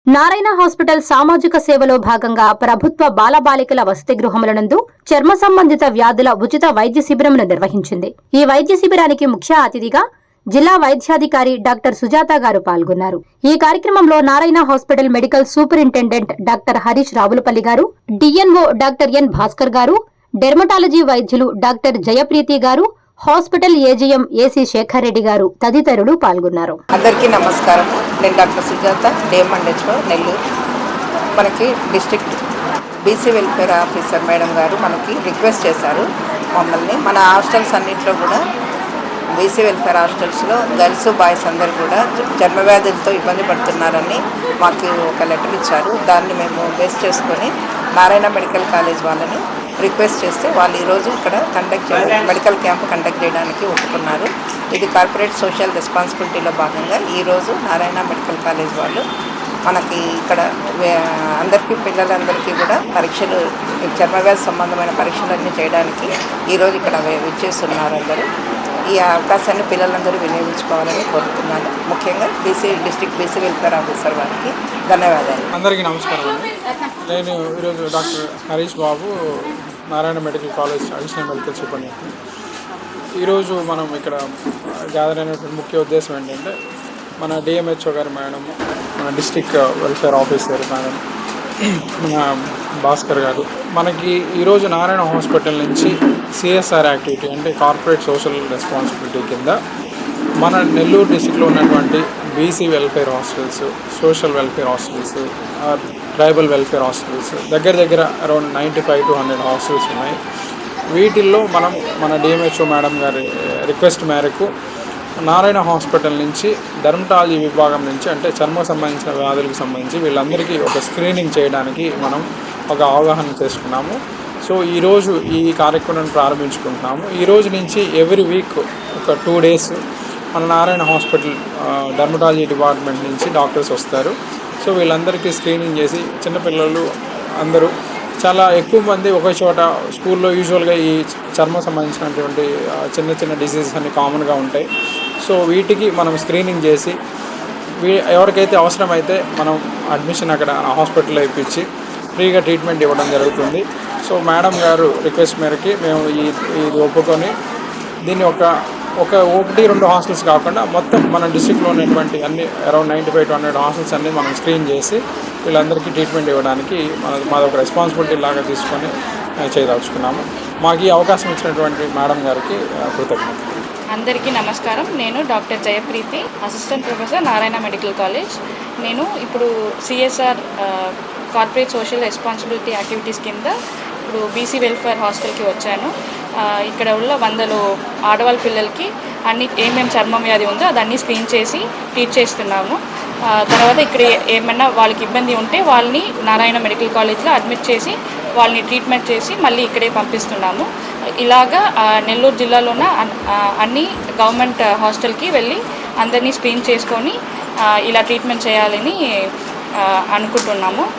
Narayana hospital సామాజిక సేవలో భాగంగా ప్రభుత్వ బాలబాలికల వసతి గృహముల నందు చర్మ సంబంధిత వ్యాధుల ఉచిత వైద్య శిబిరమును నిర్వహించింది. ఈ వైద్య శిబిరానికి ముఖ్య అతిథిగా జిల్లా వైద్యాధికారి డాక్టర్ సుజాత గారు పాల్గొన్నారు. ఈ కార్యక్రమంలో Narayana hospital medical superintendent doctor Harish Ravulapalli గారు, డిఎన్ఓ డాక్టర్ ఎన్ భాస్కర్ గారు, డెర్మటాలజీ వైద్యులు డాక్టర్ జయప్రీతి గారు, hospital AGM AC Sekhar Reddy గారు తదితరులు పాల్గొన్నారు. అందరికీ నమస్కారం. నేను డాక్టర్ సుజాత, డిఎంఎండ్హెచ్ఓ నెల్లూరు. మనకి district BC welfare officer madam గారు మనకి రిక్వెస్ట్ చేశారు మమ్మల్ని. మన హాస్టల్స్ అన్నింటిలో కూడా బీసీ వెల్ఫేర్ హాస్టల్స్లో గర్ల్స్ బాయ్స్ అందరూ కూడా చర్మ వ్యాధులతో ఇబ్బంది పడుతున్నారని మాకు ఒక లెటర్ ఇచ్చారు. దాన్ని మేము బేస్ చేసుకొని నారాయణ మెడికల్ కాలేజ్ వాళ్ళని రిక్వెస్ట్ చేస్తే వాళ్ళు ఈరోజు ఇక్కడ మెడికల్ క్యాంప్ కండక్ట్ చేయడానికి ఒప్పుకున్నారు. ఇది కార్పొరేట్ సోషల్ రెస్పాన్సిబిలిటీలో భాగంగా ఈరోజు నారాయణ మెడికల్ కాలేజ్ వాళ్ళు మనకి ఇక్కడ అందరికీ పిల్లలందరికీ కూడా పరీక్షలు, చర్మవ్యాధి సంబంధమైన పరీక్షలన్నీ చేయడానికి ఈరోజు ఇక్కడ విచ్చేస్తున్నారు. అందరూ ఈ అవకాశాన్ని పిల్లలందరూ వినియోగించుకోవాలని కోరుతున్నాను. ముఖ్యంగా డిస్ట్రిక్ట్ బీసీ వెల్ఫేర్ ఆఫీసర్ వారికి ధన్యవాదాలు. అందరికీ నమస్కారం అండి. నేను ఈరోజు doctor Harish Babu, Narayana medical college additional medical superintendent. ఈరోజు మనం ఇక్కడ గ్యాదర్ అయినటువంటి ముఖ్య ఉద్దేశం ఏంటంటే, మన డిఎంహెచ్ఓ గారు మేడం, మన డిస్ట్రిక్ట్ వెల్ఫేర్ ఆఫీసర్ మేడం, మన భాస్కర్ గారు మనకి ఈరోజు నారాయణ హాస్పిటల్ నుంచి సిఎస్ఆర్ యాక్టివిటీ అంటే కార్పొరేట్ సోషల్ రెస్పాన్సిబిలిటీ కింద మన నెల్లూరు డిస్ట్రిక్ట్లో ఉన్నటువంటి BC welfare hostels, social welfare hostels, tribal welfare hostels దగ్గర అరౌండ్ 95 to 100 హాస్టల్స్ ఉన్నాయి. వీటిల్లో మనం మన డిఎంహెచ్ఓ మేడం గారి రిక్వెస్ట్ మేరకు నారాయణ హాస్పిటల్ నుంచి డెర్మటాలజీ విభాగం నుంచి అంటే చర్మ సంబంధించిన వ్యాధులకు సంబంధించి వీళ్ళందరికీ ఒక స్క్రీనింగ్ చేయడానికి మనం ఒక అవగాహన చేసుకున్నాము. సో ఈరోజు ఈ కార్యక్రమాన్ని ప్రారంభించుకుంటున్నాము. ఈరోజు నుంచి ఎవ్రీ వీక్ ఒక 2 days మన నారాయణ హాస్పిటల్ డెర్మటాలజీ డిపార్ట్మెంట్ నుంచి డాక్టర్స్ వస్తారు. సో వీళ్ళందరికీ స్క్రీనింగ్ చేసి చిన్నపిల్లలు అందరూ చాలా ఎక్కువ మంది ఒకే చోట స్కూల్లో యూజువల్గా ఈ చర్మ సంబంధించినటువంటి చిన్న డిసీజెస్ అన్ని కామన్గా ఉంటాయి. సో వీటికి మనం స్క్రీనింగ్ చేసి ఎవరికైతే అవసరమైతే మనం అడ్మిషన్ అక్కడ హాస్పిటల్లో ఇప్పించి ఫ్రీగా ట్రీట్మెంట్ ఇవ్వడం జరుగుతుంది. సో మేడం గారు రిక్వెస్ట్ మేరకి మేము ఇది ఒప్పుకొని దీన్ని ఒక 1-2 హాస్టల్స్ కాకుండా మొత్తం మన డిస్ట్రిక్ట్లో ఉన్నటువంటి అన్ని అరౌండ్ 95 to 100 హాస్టల్స్ అన్నీ మనం స్క్రీన్ చేసి వీళ్ళందరికీ ట్రీట్మెంట్ ఇవ్వడానికి మాది ఒక రెస్పాన్సిబిలిటీ లాగా తీసుకొని చేయదలుచుకున్నాము. మాకు ఈ అవకాశం ఇచ్చినటువంటి మేడం గారికి కృతజ్ఞతలు. అందరికీ నమస్కారం. నేను doctor Jayapreethi, assistant professor, Narayana medical college. నేను ఇప్పుడు CSR corporate social responsibility activities కింద ఇప్పుడు బీసీ వెల్ఫేర్ హాస్టల్కి వచ్చాను. ఇక్కడ ఉన్న 100 ఆడవాళ్ళ పిల్లలకి ఏమేమి చర్మం వ్యాధి ఉందో అదన్నీ స్క్రీన్ చేసి ట్రీట్ చేస్తున్నాము. తర్వాత ఇక్కడ ఏమైనా వాళ్ళకి ఇబ్బంది ఉంటే వాళ్ళని నారాయణ మెడికల్ కాలేజ్లో అడ్మిట్ చేసి వాళ్ళని ట్రీట్మెంట్ చేసి మళ్ళీ ఇక్కడే పంపిస్తున్నాము. ఇలాగా నెల్లూరు జిల్లాలోన అన్ని గవర్నమెంట్ హాస్టల్కి వెళ్ళి అందరినీ స్క్రీన్ చేసుకొని ఇలా ట్రీట్మెంట్ చేయాలని అనుకుంటున్నాము.